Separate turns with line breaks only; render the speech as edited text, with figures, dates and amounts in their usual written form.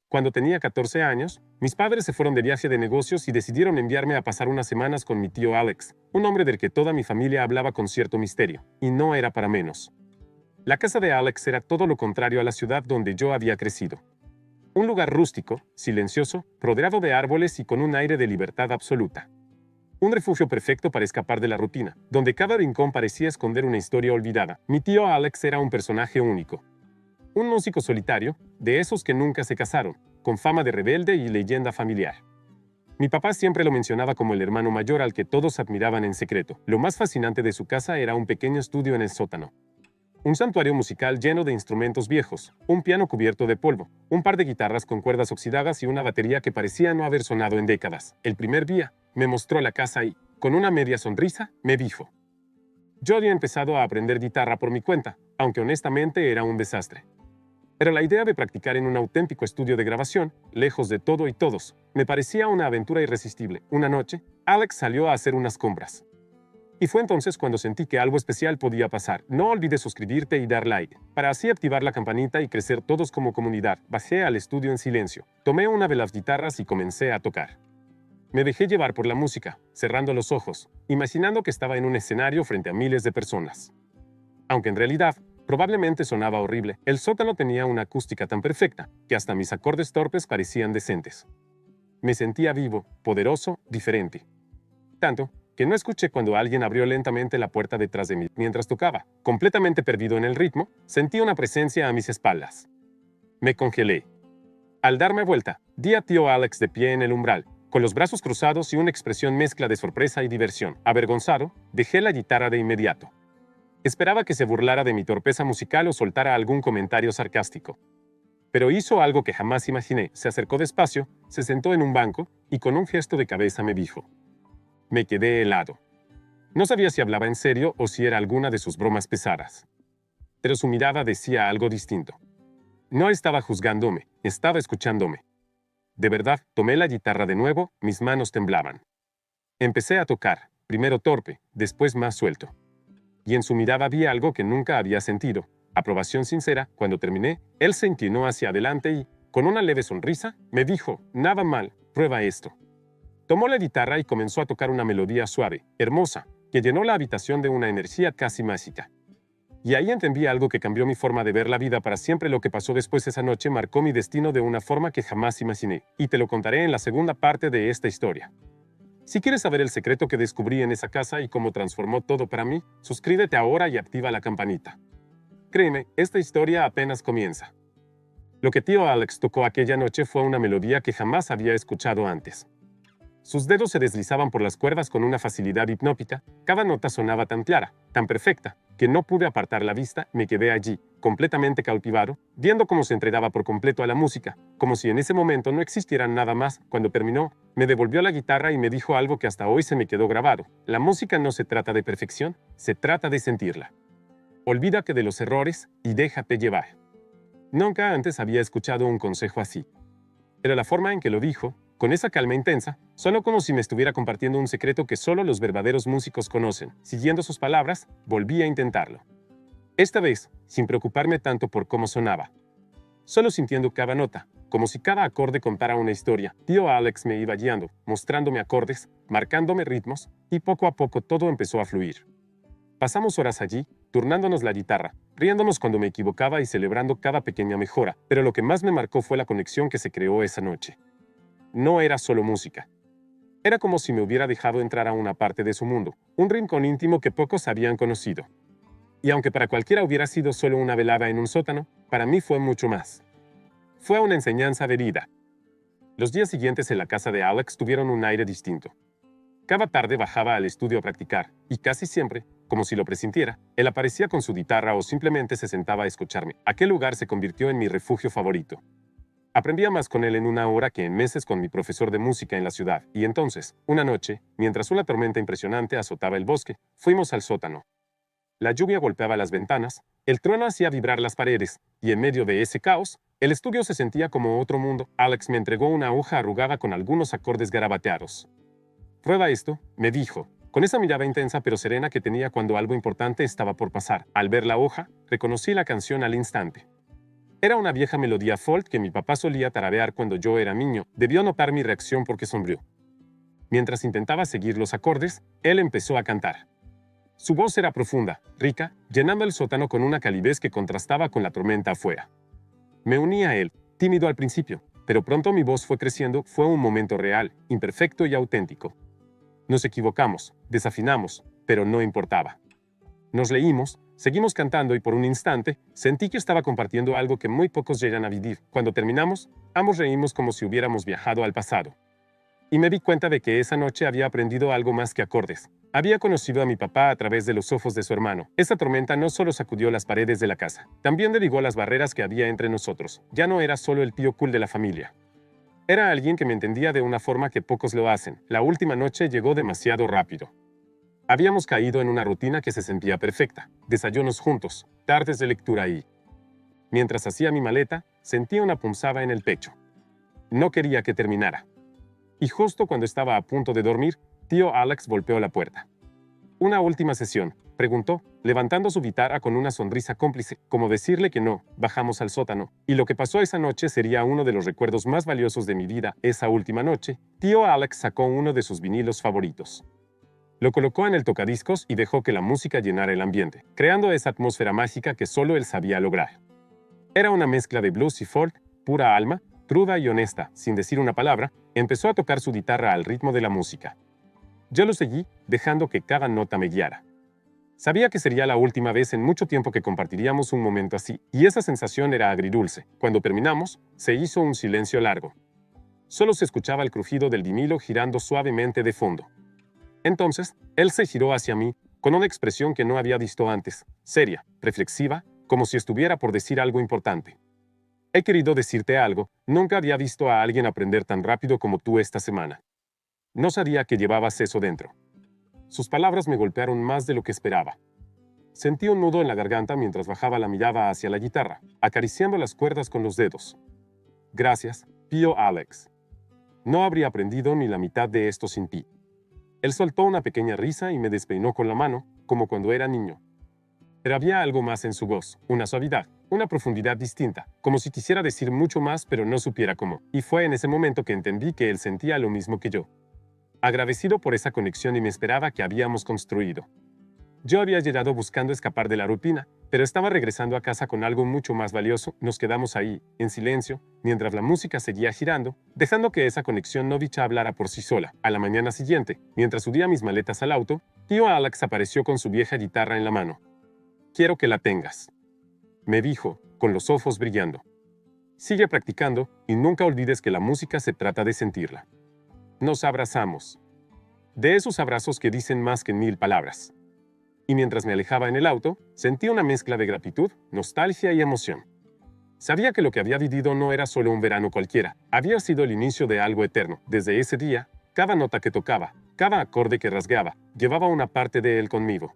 Cuando tenía 14 años, mis padres se fueron de viaje de negocios y decidieron enviarme a pasar unas semanas con mi tío Alex, un hombre del que toda mi familia hablaba con cierto misterio, y no era para menos. La casa de Alex era todo lo contrario a la ciudad donde yo había crecido. Un lugar rústico, silencioso, rodeado de árboles y con un aire de libertad absoluta. Un refugio perfecto para escapar de la rutina, donde cada rincón parecía esconder una historia olvidada. Mi tío Alex era un personaje único. Un músico solitario, de esos que nunca se casaron, con fama de rebelde y leyenda familiar. Mi papá siempre lo mencionaba como el hermano mayor al que todos admiraban en secreto. Lo más fascinante de su casa era un pequeño estudio en el sótano. Un santuario musical lleno de instrumentos viejos, un piano cubierto de polvo, un par de guitarras con cuerdas oxidadas y una batería que parecía no haber sonado en décadas. El primer día, me mostró la casa y, con una media sonrisa, me dijo: yo había empezado a aprender guitarra por mi cuenta, aunque honestamente era un desastre. Pero la idea de practicar en un auténtico estudio de grabación, lejos de todo y todos, me parecía una aventura irresistible. Una noche, Alex salió a hacer unas compras. Y fue entonces cuando sentí que algo especial podía pasar. No olvides suscribirte y dar like, para así activar la campanita y crecer todos como comunidad. Bajé al estudio en silencio, tomé una de las guitarras y comencé a tocar. Me dejé llevar por la música, cerrando los ojos, imaginando que estaba en un escenario frente a miles de personas. Aunque en realidad, probablemente sonaba horrible, el sótano tenía una acústica tan perfecta que hasta mis acordes torpes parecían decentes. Me sentía vivo, poderoso, diferente. Tanto que no escuché cuando alguien abrió lentamente la puerta detrás de mí mientras tocaba. Completamente perdido en el ritmo, sentí una presencia a mis espaldas. Me congelé. Al darme vuelta, vi a tío Alex de pie en el umbral, con los brazos cruzados y una expresión mezcla de sorpresa y diversión. Avergonzado, dejé la guitarra de inmediato. Esperaba que se burlara de mi torpeza musical o soltara algún comentario sarcástico. Pero hizo algo que jamás imaginé. Se acercó despacio, se sentó en un banco y con un gesto de cabeza me dijo. Me quedé helado. No sabía si hablaba en serio o si era alguna de sus bromas pesadas. Pero su mirada decía algo distinto. No estaba juzgándome, estaba escuchándome. De verdad, tomé la guitarra de nuevo, mis manos temblaban. Empecé a tocar, primero torpe, después más suelto. Y en su mirada vi algo que nunca había sentido, aprobación sincera. Cuando terminé, él se inclinó hacia adelante y, con una leve sonrisa, me dijo, nada mal, prueba esto. Tomó la guitarra y comenzó a tocar una melodía suave, hermosa, que llenó la habitación de una energía casi mágica. Y ahí entendí algo que cambió mi forma de ver la vida para siempre. Lo que pasó después esa noche marcó mi destino de una forma que jamás imaginé, y te lo contaré en la segunda parte de esta historia. Si quieres saber el secreto que descubrí en esa casa y cómo transformó todo para mí, suscríbete ahora y activa la campanita. Créeme, esta historia apenas comienza. Lo que tío Alex tocó aquella noche fue una melodía que jamás había escuchado antes. Sus dedos se deslizaban por las cuerdas con una facilidad hipnótica, cada nota sonaba tan clara, tan perfecta, que no pude apartar la vista. Me quedé allí, completamente cautivado, viendo cómo se entregaba por completo a la música, como si en ese momento no existiera nada más. Cuando terminó, me devolvió la guitarra y me dijo algo que hasta hoy se me quedó grabado. La música no se trata de perfección, se trata de sentirla. Olvídate de los errores y déjate llevar. Nunca antes había escuchado un consejo así. Pero la forma en que lo dijo, con esa calma intensa, sonó como si me estuviera compartiendo un secreto que solo los verdaderos músicos conocen. Siguiendo sus palabras, volví a intentarlo. Esta vez, sin preocuparme tanto por cómo sonaba. Solo sintiendo cada nota, como si cada acorde contara una historia. Tío Alex me iba guiando, mostrándome acordes, marcándome ritmos, y poco a poco todo empezó a fluir. Pasamos horas allí, turnándonos la guitarra, riéndonos cuando me equivocaba y celebrando cada pequeña mejora, pero lo que más me marcó fue la conexión que se creó esa noche. No era solo música. Era como si me hubiera dejado entrar a una parte de su mundo, un rincón íntimo que pocos habían conocido. Y aunque para cualquiera hubiera sido solo una velada en un sótano, para mí fue mucho más. Fue una enseñanza de vida. Los días siguientes en la casa de Alex tuvieron un aire distinto. Cada tarde bajaba al estudio a practicar, y casi siempre, como si lo presintiera, él aparecía con su guitarra o simplemente se sentaba a escucharme. Aquel lugar se convirtió en mi refugio favorito. Aprendía más con él en una hora que en meses con mi profesor de música en la ciudad, y entonces, una noche, mientras una tormenta impresionante azotaba el bosque, fuimos al sótano. La lluvia golpeaba las ventanas, el trueno hacía vibrar las paredes, y en medio de ese caos, el estudio se sentía como otro mundo. Alex me entregó una hoja arrugada con algunos acordes garabateados. Prueba esto, me dijo, con esa mirada intensa pero serena que tenía cuando algo importante estaba por pasar. Al ver la hoja, reconocí la canción al instante. Era una vieja melodía folk que mi papá solía tararear cuando yo era niño. Debió notar mi reacción porque sonrió. Mientras intentaba seguir los acordes, él empezó a cantar. Su voz era profunda, rica, llenando el sótano con una calidez que contrastaba con la tormenta afuera. Me uní a él, tímido al principio, pero pronto mi voz fue creciendo. Fue un momento real, imperfecto y auténtico. Nos equivocamos, desafinamos, pero no importaba. Nos leímos, seguimos cantando y por un instante sentí que estaba compartiendo algo que muy pocos llegan a vivir. Cuando terminamos, ambos reímos como si hubiéramos viajado al pasado. Y me di cuenta de que esa noche había aprendido algo más que acordes. Había conocido a mi papá a través de los ojos de su hermano. Esa tormenta no solo sacudió las paredes de la casa, también derribó las barreras que había entre nosotros. Ya no era solo el tío cool de la familia. Era alguien que me entendía de una forma que pocos lo hacen. La última noche llegó demasiado rápido. Habíamos caído en una rutina que se sentía perfecta. Desayunos juntos, tardes de lectura y... Mientras hacía mi maleta, sentía una punzada en el pecho. No quería que terminara. Y justo cuando estaba a punto de dormir, tío Alex golpeó la puerta. «¿Una última sesión?», preguntó, levantando su guitarra con una sonrisa cómplice, como decirle que no. Bajamos al sótano, y lo que pasó esa noche sería uno de los recuerdos más valiosos de mi vida. Esa última noche, tío Alex sacó uno de sus vinilos favoritos. Lo colocó en el tocadiscos y dejó que la música llenara el ambiente, creando esa atmósfera mágica que solo él sabía lograr. Era una mezcla de blues y folk, pura alma, cruda y honesta. Sin decir una palabra, empezó a tocar su guitarra al ritmo de la música. Yo lo seguí, dejando que cada nota me guiara. Sabía que sería la última vez en mucho tiempo que compartiríamos un momento así, y esa sensación era agridulce. Cuando terminamos, se hizo un silencio largo. Solo se escuchaba el crujido del vinilo girando suavemente de fondo. Entonces, él se giró hacia mí, con una expresión que no había visto antes, seria, reflexiva, como si estuviera por decir algo importante. «He querido decirte algo. Nunca había visto a alguien aprender tan rápido como tú esta semana. No sabía que llevabas eso dentro». Sus palabras me golpearon más de lo que esperaba. Sentí un nudo en la garganta mientras bajaba la mirada hacia la guitarra, acariciando las cuerdas con los dedos. «Gracias, tío Alex. No habría aprendido ni la mitad de esto sin ti». Él soltó una pequeña risa y me despeinó con la mano, como cuando era niño. Pero había algo más en su voz, una suavidad, una profundidad distinta, como si quisiera decir mucho más pero no supiera cómo. Y fue en ese momento que entendí que él sentía lo mismo que yo. Agradecido por esa conexión inesperada que habíamos construido. Yo había llegado buscando escapar de la rutina, pero estaba regresando a casa con algo mucho más valioso. Nos quedamos ahí, en silencio, mientras la música seguía girando, dejando que esa conexión no dicha hablara por sí sola. A la mañana siguiente, mientras subía mis maletas al auto, tío Alex apareció con su vieja guitarra en la mano. «Quiero que la tengas», me dijo, con los ojos brillando. «Sigue practicando y nunca olvides que la música se trata de sentirla». Nos abrazamos. De esos abrazos que dicen más que 1000 palabras. Y mientras me alejaba en el auto, sentí una mezcla de gratitud, nostalgia y emoción. Sabía que lo que había vivido no era solo un verano cualquiera, había sido el inicio de algo eterno. Desde ese día, cada nota que tocaba, cada acorde que rasgaba, llevaba una parte de él conmigo.